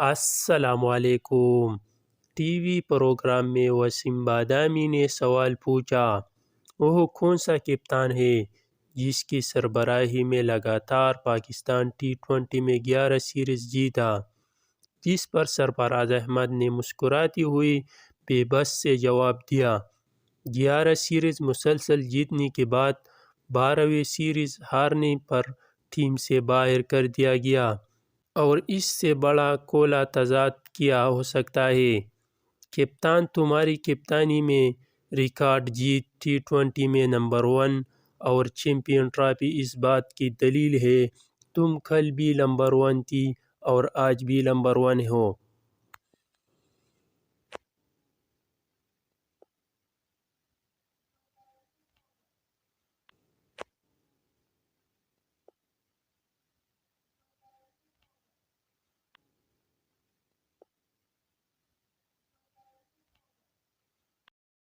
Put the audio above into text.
السلام علیکم۔ T V programme میں وسیم بادامی نے سوال پوچھا، وہ کون سا کپتان ہے جس کی سربراہی میں لگاتار پاکستان ٹی20 میں 11 سیریز جیتا؟ جس پر سرفراز احمد نے مسکراتے ہوئے بے بس سے جواب دیا، 11 سیریز مسلسل جیتنے کے بعد 12ویں سیریز ہارنے پر ٹیم سے باہر کر دیا گیا، اور اس سے بڑا کولا تضاد کیا ہو سکتا ہے؟ کپتان تمہاری کپتانی میں ریکارڈ جیت، ٹی20 میں نمبر 1 اور چیمپئن ٹرافی اس بات کی دلیل ہے۔ تم کل بھی نمبر 1 تھی اور آج بھی نمبر 1 ہو۔